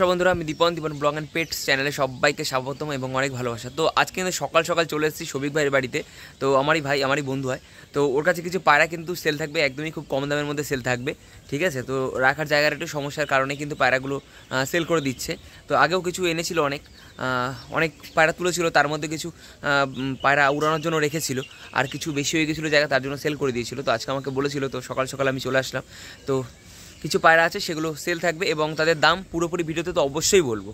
বন্ধুরা, আমি দীপন blog and pets চ্যানেলে সবাইকে স্বাগতম এবং অনেক ভালোবাসা। তো আজকে কিন্তু সকাল সকাল চলে এসেছি শফিক ভাইয়ের বাড়িতে। তো আমারই বন্ধু হয়। তো ওর কাছে কিছু পায়রা কিন্তু সেল থাকবে, একদমই খুব কম দামের মধ্যে সেল থাকবে, ঠিক আছে। তো রাখার জায়গার একটু সমস্যার কারণে কিন্তু পায়রাগুলো সেল করে দিচ্ছে। তো আগেও কিছু এনেছিল, অনেক পায়রা তুলেছিল, তার মধ্যে কিছু পায়রা উড়ানোর জন্য রেখেছিল, আর কিছু বেশি হয়ে গেছিলো জায়গা, তার জন্য সেল করে দিয়েছিল। তো আজকে আমাকে বলেছিল, তো সকাল সকাল আমি চলে আসলাম। তো কিছু পায়রা আছে, সেগুলো সেল থাকবে এবং তাদের দাম পুরোপুরি ভিডিওতে তো অবশ্যই বলবো।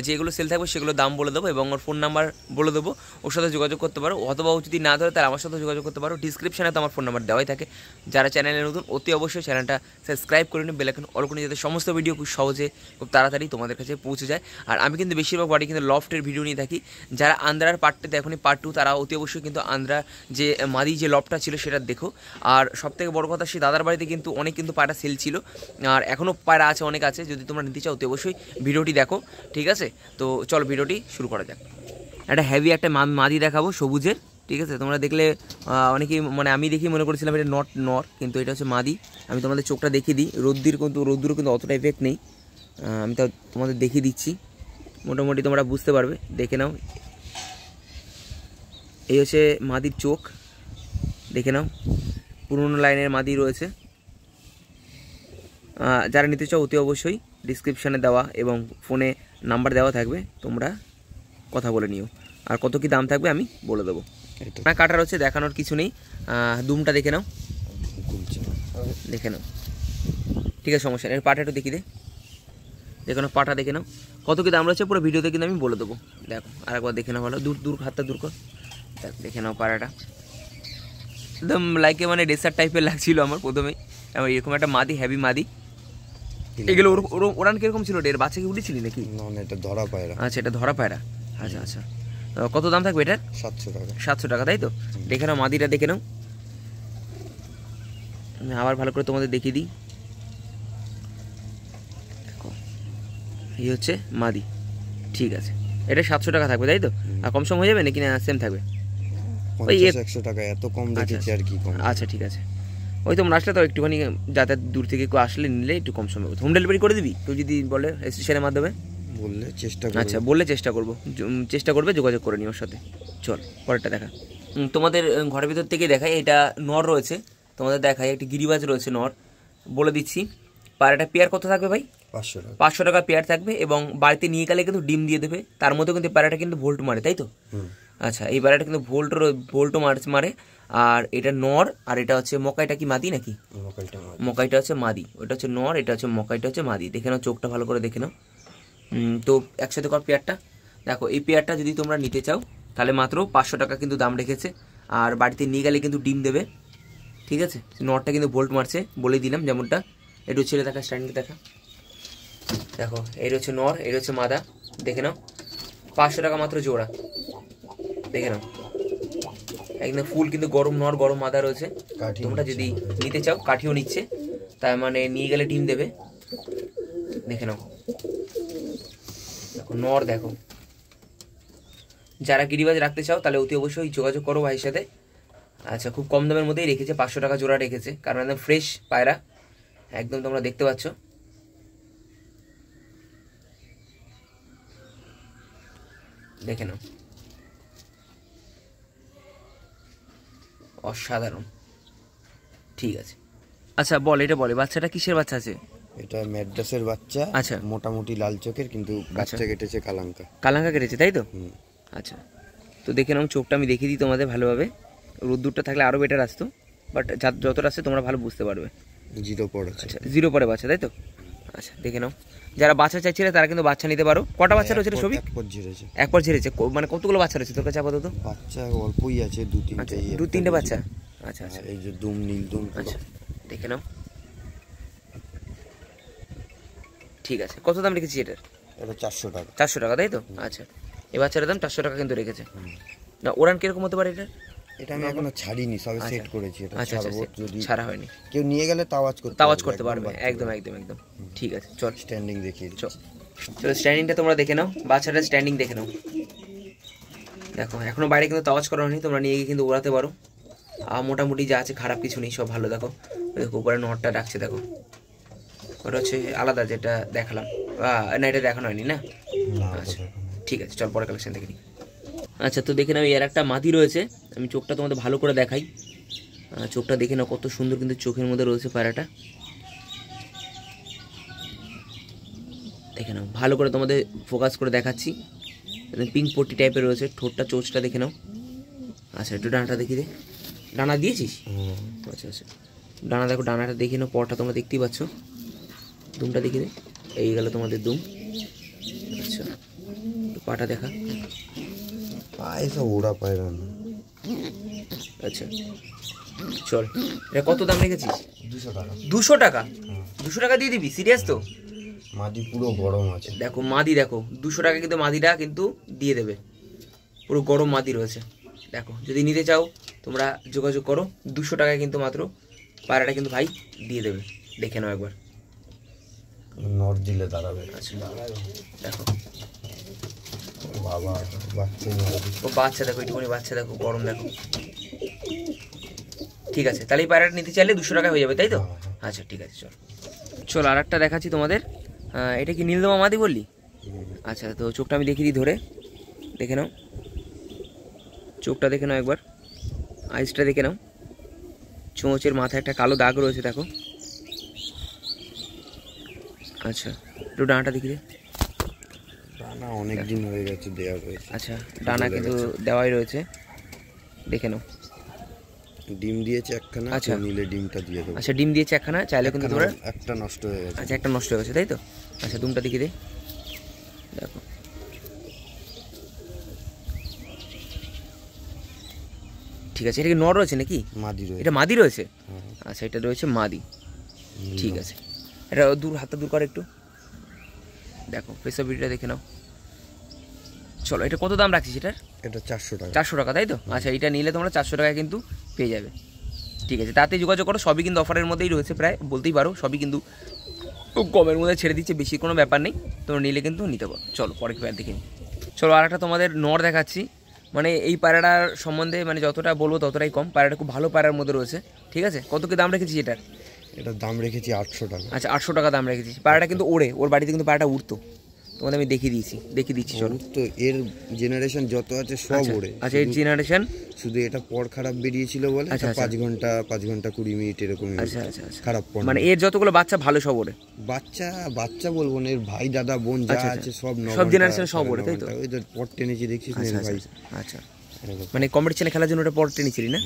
যেগুলো সেল থাকবে সেগুলোর দাম বলে দেবো এবং ওর ফোন নাম্বার বলে দেবো, ওর সাথে যোগাযোগ করতে পারো, অথবা যদি না ধরে তাহলে আমার সাথে যোগাযোগ করতে পারো। ডিসক্রিপশানে তো আমার ফোন নাম্বার দেওয়াই থাকে। যারা চ্যানেলে নতুন, অতি অবশ্যই চ্যানেলটা সাবস্ক্রাইব করে নিন, বেল আইকন অল করে নিন, যাতে সমস্ত ভিডিও খুব সহজে খুব তাড়াতাড়ি তোমাদের কাছে পৌঁছে যায়। আর আমি কিন্তু বেশিরভাগ বাড়ি কিন্তু লফটের ভিডিও নিয়ে থাকি। যারা আন্দ্রার পার্টটাতে এখনই পার্ট 2, তারা অতি অবশ্যই কিন্তু আন্দ্রা যে মাদি যে লফটটা ছিল সেটা দেখো। আর সবথেকে বড় কথা, সেই দাদার বাড়িতে কিন্তু অনেক কিন্তু পায়রা সেল ছিল, আর এখনও পায়রা আছে, অনেক আছে। যদি তোমরা নিতে চাও অতি অবশ্যই ভিডিওটি দেখো, ঠিক আছে। তো চলো ভিডিওটি শুরু করা যাক। একটা হেভি একটা মাদি দেখাবো সবুজের, ঠিক আছে। তোমরা দেখলে অনেকেই আমি দেখি মনে করেছিলাম এটা নর, কিন্তু এটা হচ্ছে মাদি। আমি তোমাদের চোখটা দেখিয়ে দিই, রোদ্দুরও কিন্তু অতটা এফেক্ট নেই। আমি তো তোমাদের দেখিয়ে দিচ্ছি, মোটামুটি তোমরা বুঝতে পারবে, দেখে নাও। এই হচ্ছে মাদির চোখ, দেখে নাও, পুরনো লাইনের মাদি রয়েছে। যারা নিতে চাও অতি অবশ্যই ডিসক্রিপশানে দেওয়া এবং ফোনে নাম্বার দেওয়া থাকবে, তোমরা কথা বলে নিও। আর কত কি দাম থাকবে আমি বলে দেবো। না কাটার হচ্ছে, দেখানোর কিছু নেই। দুমটা দেখে নাও, ঠিক আছে, সমস্যা নেই। পাটা একটু দেখি দেখে নাও, পাটা দেখে নাও, কত কি দাম রয়েছে পুরো ভিডিওতে কিন্তু আমি বলে দেবো। দেখো আরেকবার দেখে নাও, ভালো দূর হাতটা দূর কর, দেখে নাও পাড়াটা একদম লাইকে ডেসার্ট টাইপের লাগছিল আমার প্রথমেই। এরকম একটা মাদি, হেভি মাদি। এগুলো ওরান কিরকম ছিল? এর বাচ্চা কি উঠেছিলি নাকি? এটা ধরা পায়রা। আচ্ছা, এটা ধরা পায়রা। আচ্ছা, কত দাম থাকবে এটার? 700 টাকা। 700 টাকা, তাই তো? দেখে নাও মাদিটা, দেখে নাও। আবার ভালো করে তোমাদের দেখিয়ে দিই। দেখো, এই হচ্ছে মাদি, ঠিক আছে। এটা 700 টাকা থাকবে, তাই তো? আর কম সম হয়ে যাবে নাকি না সেম থাকবে? 50-100 টাকা, এত কম দেখেছি আর কি কম। আচ্ছা, ঠিক আছে। ওই তোমরা আসলে তো একটুখানি, যাতে দূর থেকে কেউ আসলে নিলে একটু কম সময়। হোম ডেলিভারি করে দিবি কেউ যদি বলে স্টেশনের মাধ্যমে? বললে চেষ্টা করব। আচ্ছা, বললে চেষ্টা করবে, যোগাযোগ করে নিও ওর সাথে। চল পরেরটা দেখা। তোমাদের ঘরের ভিতর থেকে দেখাই, এটা নর রয়েছে, তোমাদের দেখাই। একটি গিরিবাজ রয়েছে নর, বলে দিচ্ছি। পায়রাটা পেয়ার কত থাকবে ভাই? 500 টাকা। 500 টাকা পেয়ার থাকবে এবং বাড়িতে নিয়ে গেলে কিন্তু ডিম দিয়ে দেবে। তার মধ্যে কিন্তু পায়রাটা কিন্তু ভোল্ট মারে, তাই তো? আচ্ছা, এই পায়রাটা কিন্তু ভোল্টও মারে। আর এটা নর, আর এটা হচ্ছে মকাইটা কি মাদি নাকি? মকাইটা হচ্ছে মাদি, ওটা হচ্ছে নর, এটা হচ্ছে মকাইটা হচ্ছে মাদি। দেখে নাও চোখটা ভালো করে দেখে নাও। তো একসাথে কর পেয়ারটা। দেখো, এই পেয়ারটা যদি তোমরা নিতে চাও তাহলে মাত্র 500 টাকা কিন্তু দাম রেখেছে। আর বাড়িতে নিয়ে গেলে কিন্তু ডিম দেবে, ঠিক আছে। নরটা কিন্তু ভোল্ট মারছে, বলে দিলাম যেমনটা। একটু ছেড়ে দেখা, স্ট্যান্ডে দেখা। দেখো, এই হচ্ছে নর, এই হচ্ছে মাদা, দেখে নাও। 500 টাকা মাত্র জোড়া, দেখে নাও। একদম ফুল কিন্তু গরম নর, গরম মাদা রয়েছে। তোমরা যদি নিতে চাও, কাঠিও নিচ্ছে, তার নিয়ে গেলে ডিম দেবে। দেখে নাও, দেখো নর, দেখো। যারা গিরিবাজ রাখতে চাও তাহলে অতি অবশ্যই যোগাযোগ করো ভাইয়ের সাথে। আচ্ছা, খুব কম দামের মধ্যেই রেখেছে, 500 টাকা জোড়া রেখেছে, কারণ একদম ফ্রেশ পায়রা, একদম তোমরা দেখতে পাচ্ছ। দেখে নাও, অসাধারণ, ঠিক আছে। আচ্ছা বল, এটা বলে বাচ্চাটা কিসের বাচ্চা আছে? এটা ম্যাড্রাসের বাচ্চা। আচ্ছা, মোটামুটি লাল চোখের, কিন্তু বাচ্চা কেটেছে কালাঙ্কা কেটেছে, তাই তো? আচ্ছা, তো দেখে নাও চোখটা, আমি দেখিয়ে দিই তোমাদের ভালোভাবে। রোদ্দুরটা থাকলে আরও বেটার আসতো, বাট যতটা আসছে তোমরা ভালো বুঝতে পারবে। 0 পড়ে। আচ্ছা, 0 পরে বাচ্চা, তাই তো? আচ্ছা, দেখে নাও। যারা বাচ্চা চাইছিলে তারা কিন্তু বাচ্চা নিতে পারো। কটা বাচ্চা রয়েছে সবই? এক পর ঝেড়েছে। কতগুলো বাচ্চা রয়েছে তোর কাছে আপাতত? বাচ্চা অল্পই আছে, 2-3টে বাচ্চা। আচ্ছা, এই যে দুম, নীল দুম। আচ্ছা, দেখে নাও, ঠিক আছে। কত দাম রেখেছি এটার? এটা 400 টাকা। 400 টাকা, তাই তো? আচ্ছা, এই বাচ্চাটার দাম 400 টাকা কিন্তু রেখেছে। না, ওরান কিরকম হতে পারে এটা? এটা আমি এখনো ছাড়িনি, সবে সেট করেছি। এটা ছাড়বো, যদি ছাড়া হয়নি, কেউ নিয়ে গেলে তাওয়াজ করতে পারবে। একদম, ঠিক আছে। চল স্ট্যান্ডিং দেখিয়ে দিই। চলো স্ট্যান্ডিংটা তোমরা দেখে নাও, বাচ্চাটার স্ট্যান্ডিং দেখে নাও। দেখো, এখনো বাইরে কিন্তু তাওয়াজ করা হয়নি, তোমরা নিয়ে গিয়ে কিন্তু ওড়াতে পারো। আর মোটামুটি যা আছে, খারাপ কিছু নেই, সব ভালো। দেখো, দেখো উপরে নটটা ডাকছে, দেখো, ওটা হচ্ছে আলাদা যেটা দেখালাম। না এটা দেখানো হয়নি না? না আচ্ছা ঠিক আছে, চল পরে কালেকশন দেখে নিই। আচ্ছা তো দেখে নাও এর একটা মাদি রয়েছে, আমি চোখটা তোমাদের ভালো করে দেখাই। চোখটা দেখে নাও কত সুন্দর কিন্তু চোখের মধ্যে রয়েছে পায়রাটা, দেখে নাও ভালো করে তোমাদের ফোকাস করে দেখাচ্ছি। একদম পিঙ্ক পট্টি টাইপের রয়েছে, ঠোঁটটা চোচটা দেখে নাও। আচ্ছা একটু ডানাটা দেখি দে, ডানা দিয়েছিস? আচ্ছা আচ্ছা ডানা দেখো, ডানাটা দেখে নাও, পরটা তোমরা দেখতেই পাচ্ছ। দুমটা দেখি দে, এই গেল তোমাদের দুম। আচ্ছা পাটা দেখা, পায়ে সব ওড়া পায়রা না। আচ্ছা চল, এটা কত দাম রেখেছিস? 200 টাকা। 200 টাকা? 200 টাকা দিয়ে দিবি? সিরিয়াস তো? মাদি পুরো গরম আছে, দেখো মাদি দেখো, 200 টাকা কিন্তু মাদিটা কিন্তু দিয়ে দেবে, পুরো গরম মাদি রয়েছে। দেখো যদি নিতে চাও তোমরা যোগাযোগ করো, 200 টাকায় কিন্তু মাত্র পায়রাটা কিন্তু ভাই দিয়ে দেবে। দেখে নাও একবার। নর দিলে দাঁড়াবে। আচ্ছা দেখো বাবা বাচ্চা মাদি। ও বাচ্চা দেখো, একটুখানি বাচ্চা দেখো, গরম দেখো। ঠিক আছে তাহলে এই পায়রাটা নিতে চাইলে 200 টাকা হয়ে যাবে, তাই তো? আচ্ছা ঠিক আছে চল। চল আর একটা দেখাচ্ছি তোমাদের। এটা কি নীলদমা মাদি বললি? আচ্ছা তো চোখটা আমি দেখিয়ে দিই ধরে, দেখে নাও চোখটা দেখে নাও একবার, আইসটা দেখে নাও, চোঁচের মাথায় একটা কালো দাগ রয়েছে দেখো। আচ্ছা একটু ডানাটা দেখি দে। ডানা অনেক দিন হয়ে গেছে দেওয়া রয়েছে। আচ্ছা ডানা কিন্তু দেওয়াই রয়েছে, দেখে নাও। ডিম দিয়েছে একখানা, আচ্ছা নিলে ডিমটা দিয়ে দেবো। আচ্ছা ডিম দিয়েছে একখানা, চাইলে কিন্তু তোমরা। একটা নষ্ট হয়ে গেছে। আচ্ছা একটা নষ্ট হয়ে গেছে তাই তো? আচ্ছা দুমটা দেখি দে, দেখো ঠিক আছে। এটা কি নর রয়েছে নাকি? মাদি রয়েছে। এটা মাদি রয়েছে? আচ্ছা এটা রয়েছে মাদি, ঠিক আছে। এটা দূর, হাতটা দূর করে একটু, দেখো ফেসবিলিটিটা দেখে নাও। চলো এটা কত দাম রাখছিস এটার? এটা 400 টাকা। 400 টাকা তাই তো? আচ্ছা এটা নিলে তোমরা 400 টাকায় কিন্তু পেয়ে যাবে, ঠিক আছে। তাতে যোগাযোগ করো, সবই কিন্তু অফারের মধ্যেই রয়েছে, প্রায় বলতেই পারো সবই কিন্তু কমের মধ্যে ছেড়ে দিচ্ছে, বেশি কোনো ব্যাপার নেই, তোমরা নিলে কিন্তু নিতে পারো। চলো পরে পায়রা দেখে নিই। চলো আর একটা তোমাদের নর দেখাচ্ছি, মানে এই পায়রাটার সম্বন্ধে মানে যতটা বলবো ততটাই কম। পায়রাটা খুব ভালো পায়রার মধ্যে রয়েছে, ঠিক আছে। কত কি দাম রেখেছি এটার? এটার দাম রেখেছি 800 টাকা। আচ্ছা 800 টাকা দাম রেখেছি। পায়রাটা কিন্তু ওড়ে, ওর বাড়িতে কিন্তু পায়রাটা উঠতো, তোমাদের আমি দেখিয়ে দিচ্ছি চলো। তো এর জেনারেশন যত আছে সব ওড়ে। আচ্ছা এই জেনারেশন শুধু এটা পর খারাপ বেরিয়েছিল বলে 5 ঘন্টা 20 মিনিট এরকম। আচ্ছা আচ্ছা খারাপ পর, মানে এর যতগুলো বাচ্চা ভালো সব ওড়ে। বাচ্চা বলবো না, এর ভাই দাদা বোন যা আছে সব জেনারেশন সব ওড়ে, তাই তো? ওই যে পর টেনেছি দেখছিস না ভাই। আচ্ছা মানে কম্পিটিশনে খেলার জন্য ওটা পর টেনেছিলি না?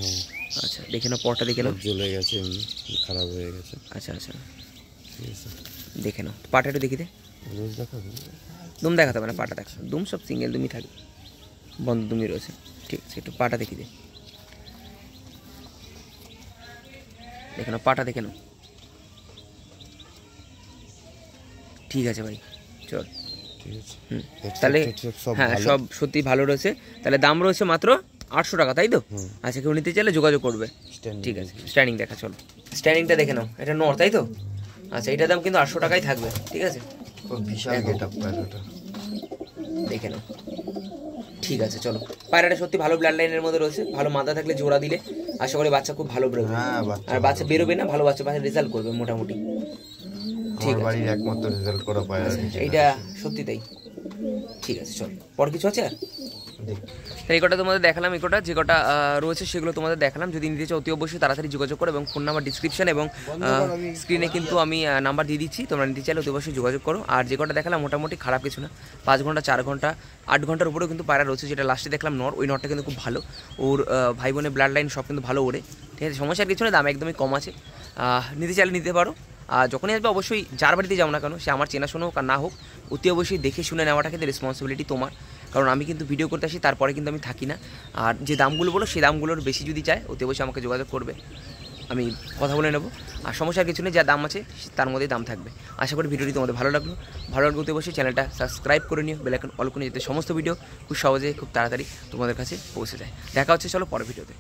আচ্ছা দেখে নাও পরটা, দেখে নাও জ্বলে গেছে, এমনি খারাপ হয়ে গেছে। আচ্ছা আচ্ছা দেখে নাও, পাটা একটু দেখি দে। রোজ দেখাবো? দুম দেখাতে হবে না, পাটা দেখা, দুম সব সিঙ্গেল দুমই থাকে, বন্ধ দুমই রয়েছে, ঠিক আছে। একটু পাটা দেখি দে, দেখে নাও পাটা দেখে নাও। ঠিক আছে ভাই চল। তাহলে হ্যাঁ সব সত্যি ভালো রয়েছে। তাহলে দাম রয়েছে মাত্র 800 টাকা, তাই তো? আচ্ছা কেউ নিতে চাইলে যোগাযোগ করবে, ঠিক আছে। স্ট্যান্ডিং দেখা, চলো স্ট্যান্ডিংটা দেখে নাও, এটা নর তাই তো? আচ্ছা এটার দাম কিন্তু 800 টাকাই থাকবে, ঠিক আছে। বিশাল গেটআপ পায়রাটা, দেখে নাও, ঠিক আছে চলো। পায়রাটা সত্যি ভালো ব্লাড লাইনের মধ্যে রয়েছে, ভালো মাথা থাকলে জোড়া দিলে আশা করি বাচ্চা খুব ভালো বেরোবে। আর বাচ্চা বেরোবে না, ভালো বাচ্চা রেজাল্ট করবে মোটামুটি, ঠিক আছে। বাড়ির একমাত্র রেজাল্ট করা পায়রা এইটা সত্যি তাই, ঠিক আছে চল। পর কিছু আছে আর? এই কটা তোমাদের দেখালাম, এই কটা যে কটা রয়েছে সেগুলো তোমাদের দেখালাম। যদি নিতে চাও অতি অবশ্যই তাড়াতাড়ি যোগাযোগ করো, এবং ফোন নাম্বার ডিসক্রিপশন এবং স্ক্রিনে কিন্তু আমি নাম্বার দিয়ে দিচ্ছি, তোমরা নিতে চাইলে অতি অবশ্যই যোগাযোগ করো। আর যে কটা দেখালাম মোটামুটি খারাপ কিছু না, 5 ঘন্টা 4 ঘন্টা 8 ঘন্টার উপরেও কিন্তু পায়রা রয়েছে। যেটা লাস্টে দেখলাম নর, ওই নরটা কিন্তু খুব ভালো, ওর ভাই বোনের ব্লাড লাইন সব কিন্তু ভালো ওড়ে, ঠিক আছে। সমস্যার কিছু না, দাম একদমই কম আছে, নিতে চাইলে নিতে পারো। আর যখনই আসবে অবশ্যই যার বাড়িতে যাও না কেন, সে আমার চেনাশোনা হোক আর না হোক, অতি অবশ্যই দেখে শুনে নেওয়াটা কিন্তু রেসপন্সিবিলিটি তোমার, কারণ আমি কিন্তু ভিডিও করতে আসি, তারপরে কিন্তু আমি থাকি না। আর যে দামগুলো বলো সেই দামগুলোর বেশি যদি চায় অতি অবশ্যই আমাকে যোগাযোগ করবে, আমি কথা বলে নেবো। আর সমস্যার কিছু নেই, যা দাম আছে তার মধ্যেই দাম থাকবে। আশা করি ভিডিওটি তোমাদের ভালো লাগলো অতি অবশ্যই চ্যানেলটা সাবস্ক্রাইব করে নিও, বেল আইকন অল করে, যাতে সমস্ত ভিডিও খুব সহজে খুব তাড়াতাড়ি তোমাদের কাছে পৌঁছে যায়। দেখা হচ্ছে চলো পরের ভিডিওতে।